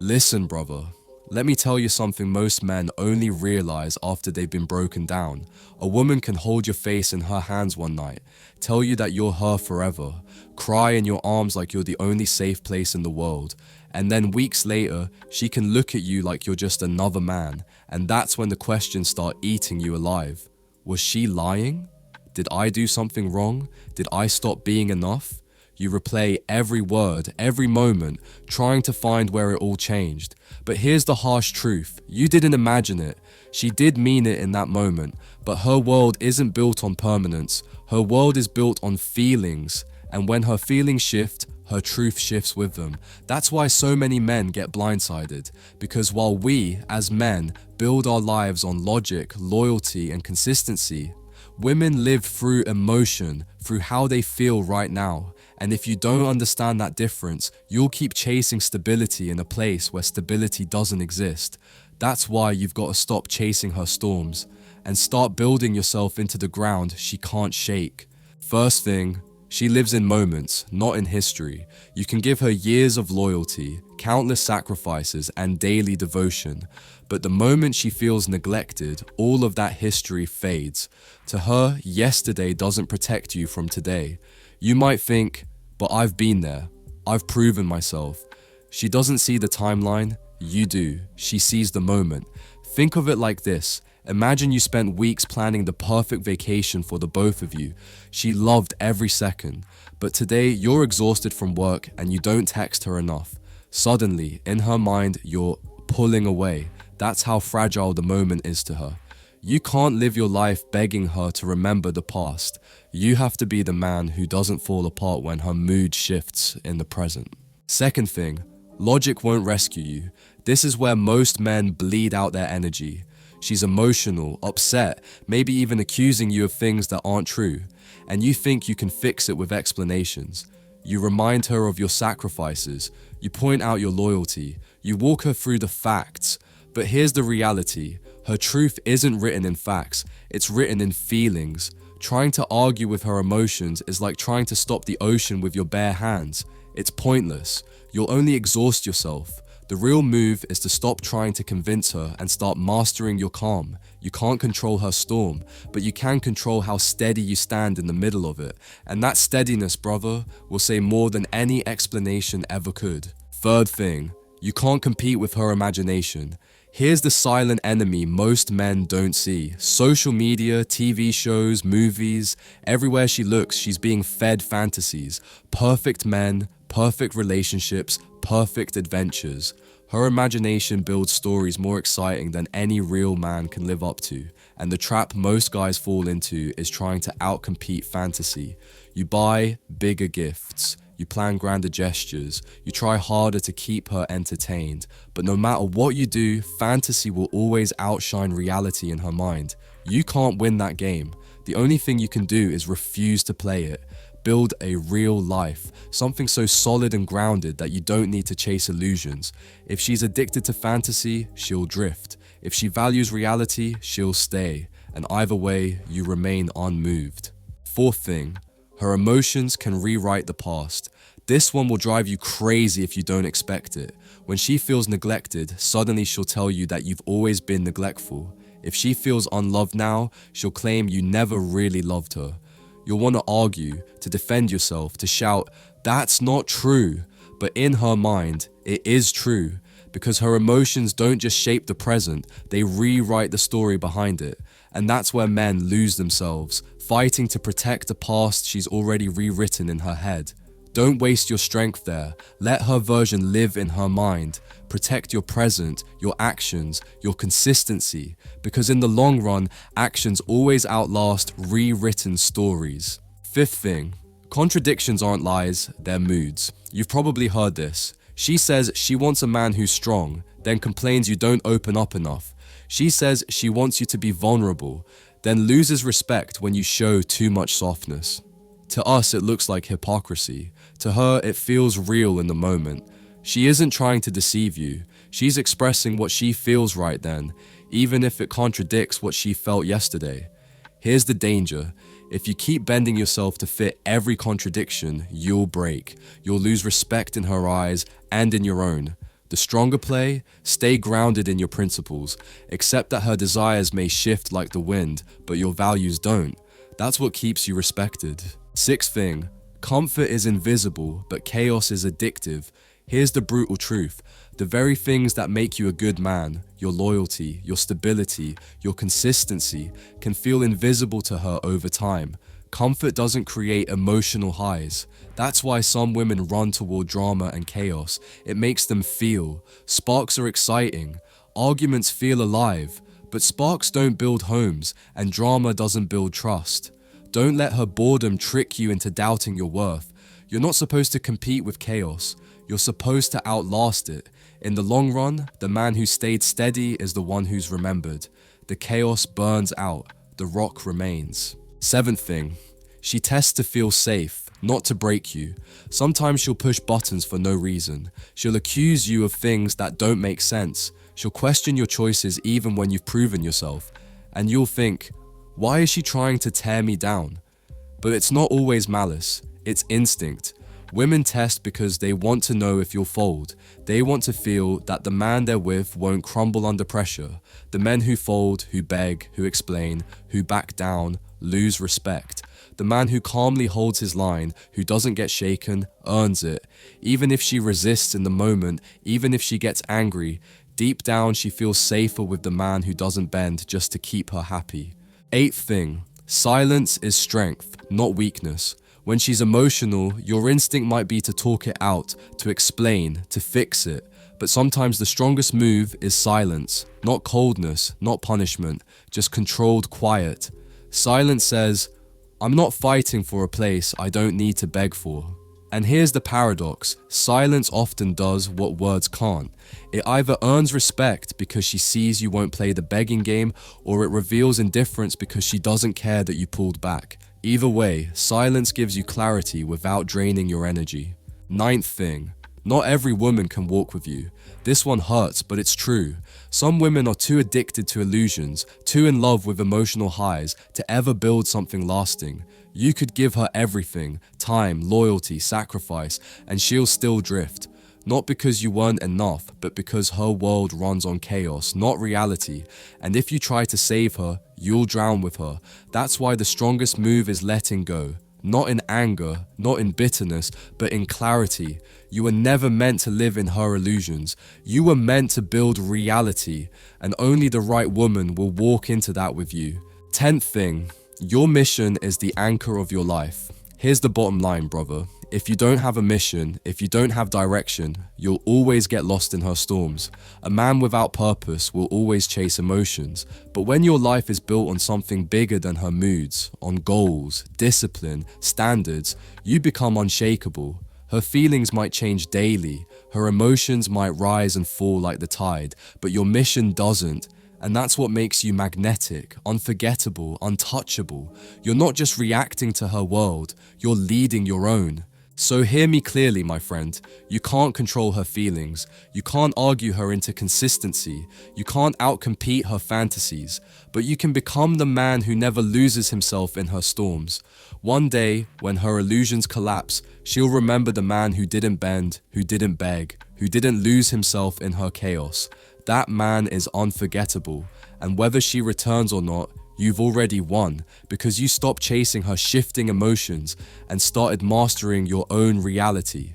Listen, brother, let me tell you something most men only realize after they've been broken down. A woman can hold your face in her hands one night, tell you that you're her forever, cry in your arms like you're the only safe place in the world, and then weeks later, she can look at you like you're just another man, and that's when the questions start eating you alive. Was she lying? Did I do something wrong? Did I stop being enough? You replay every word, every moment, trying to find where it all changed. But here's the harsh truth. You didn't imagine it. She did mean it in that moment, but her world isn't built on permanence. Her world is built on feelings. And when her feelings shift, her truth shifts with them. That's why so many men get blindsided. Because while we, as men, build our lives on logic, loyalty, and consistency, women live through emotion, through how they feel right now. And if you don't understand that difference, you'll keep chasing stability in a place where stability doesn't exist. That's why you've got to stop chasing her storms and start building yourself into the ground she can't shake. First thing, she lives in moments, not in history. You can give her years of loyalty, countless sacrifices, and daily devotion. But the moment she feels neglected, all of that history fades. To her, yesterday doesn't protect you from today. You might think, but I've been there. I've proven myself. She doesn't see the timeline. You do. She sees the moment. Think of it like this. Imagine you spent weeks planning the perfect vacation for the both of you. She loved every second. But today, you're exhausted from work and you don't text her enough. Suddenly, in her mind, you're pulling away. That's how fragile the moment is to her. You can't live your life begging her to remember the past. You have to be the man who doesn't fall apart when her mood shifts in the present. Second thing, logic won't rescue you. This is where most men bleed out their energy. She's emotional, upset, maybe even accusing you of things that aren't true, and you think you can fix it with explanations. You remind her of your sacrifices, you point out your loyalty, you walk her through the facts. But here's the reality. Her truth isn't written in facts, it's written in feelings. Trying to argue with her emotions is like trying to stop the ocean with your bare hands. It's pointless. You'll only exhaust yourself. The real move is to stop trying to convince her and start mastering your calm. You can't control her storm, but you can control how steady you stand in the middle of it. And that steadiness, brother, will say more than any explanation ever could. Third thing, you can't compete with her imagination. Here's the silent enemy most men don't see. Social media, TV shows, movies, everywhere she looks, she's being fed fantasies. Perfect men, perfect relationships, perfect adventures. Her imagination builds stories more exciting than any real man can live up to. And the trap most guys fall into is trying to outcompete fantasy. You buy bigger gifts. You plan grander gestures, you try harder to keep her entertained, but no matter what you do, fantasy will always outshine reality in her mind. You can't win that game. The only thing you can do is refuse to play it. Build a real life, something so solid and grounded that you don't need to chase illusions. If she's addicted to fantasy, she'll drift. If she values reality, she'll stay. And either way, you remain unmoved. Fourth thing, her emotions can rewrite the past. This one will drive you crazy if you don't expect it. When she feels neglected, suddenly she'll tell you that you've always been neglectful. If she feels unloved now, she'll claim you never really loved her. You'll want to argue, to defend yourself, to shout, "That's not true." But in her mind, it is true. Because her emotions don't just shape the present, they rewrite the story behind it. And that's where men lose themselves, fighting to protect a past she's already rewritten in her head. Don't waste your strength there. Let her version live in her mind. Protect your present, your actions, your consistency. Because in the long run, actions always outlast rewritten stories. Fifth thing, contradictions aren't lies, they're moods. You've probably heard this. She says she wants a man who's strong, then complains you don't open up enough. She says she wants you to be vulnerable, then loses respect when you show too much softness. To us, it looks like hypocrisy. To her, it feels real in the moment. She isn't trying to deceive you. She's expressing what she feels right then, even if it contradicts what she felt yesterday. Here's the danger. If you keep bending yourself to fit every contradiction, you'll break. You'll lose respect in her eyes and in your own. The stronger play, stay grounded in your principles. Accept that her desires may shift like the wind, but your values don't. That's what keeps you respected. Sixth thing, comfort is invisible, but chaos is addictive. Here's the brutal truth. The very things that make you a good man, your loyalty, your stability, your consistency, can feel invisible to her over time. Comfort doesn't create emotional highs. That's why some women run toward drama and chaos. It makes them feel. Sparks are exciting. Arguments feel alive. But sparks don't build homes, and drama doesn't build trust. Don't let her boredom trick you into doubting your worth. You're not supposed to compete with chaos. You're supposed to outlast it. In the long run, the man who stayed steady is the one who's remembered. The chaos burns out. The rock remains. Seventh thing, she tests to feel safe, not to break you. Sometimes she'll push buttons for no reason. She'll accuse you of things that don't make sense. She'll question your choices even when you've proven yourself. And you'll think, why is she trying to tear me down? But it's not always malice, it's instinct. Women test because they want to know if you'll fold. They want to feel that the man they're with won't crumble under pressure. The men who fold, who beg, who explain, who back down, lose respect. The man who calmly holds his line, who doesn't get shaken, earns it. Even if she resists in the moment, even if she gets angry, deep down she feels safer with the man who doesn't bend just to keep her happy. Eighth thing, silence is strength, not weakness. When she's emotional, your instinct might be to talk it out, to explain, to fix it. But sometimes the strongest move is silence, not coldness, not punishment, just controlled quiet. Silence says, I'm not fighting for a place I don't need to beg for. And here's the paradox, silence often does what words can't. It either earns respect because she sees you won't play the begging game, or it reveals indifference because she doesn't care that you pulled back. Either way, silence gives you clarity without draining your energy. Ninth thing, not every woman can walk with you. This one hurts, but it's true. Some women are too addicted to illusions, too in love with emotional highs to ever build something lasting. You could give her everything, time, loyalty, sacrifice, and she'll still drift. Not because you weren't enough, but because her world runs on chaos, not reality. And if you try to save her, you'll drown with her. That's why the strongest move is letting go. Not in anger, not in bitterness, but in clarity. You were never meant to live in her illusions. You were meant to build reality, and only the right woman will walk into that with you. 10th thing, your mission is the anchor of your life. Here's the bottom line, brother. If you don't have a mission, if you don't have direction, you'll always get lost in her storms. A man without purpose will always chase emotions. But when your life is built on something bigger than her moods, on goals, discipline, standards, you become unshakable. Her feelings might change daily, her emotions might rise and fall like the tide, but your mission doesn't. And that's what makes you magnetic, unforgettable, untouchable. You're not just reacting to her world, you're leading your own. So hear me clearly, my friend. You can't control her feelings. You can't argue her into consistency. You can't outcompete her fantasies. But you can become the man who never loses himself in her storms. One day, when her illusions collapse, she'll remember the man who didn't bend, who didn't beg, who didn't lose himself in her chaos. That man is unforgettable. And whether she returns or not, you've already won, because you stopped chasing her shifting emotions and started mastering your own reality.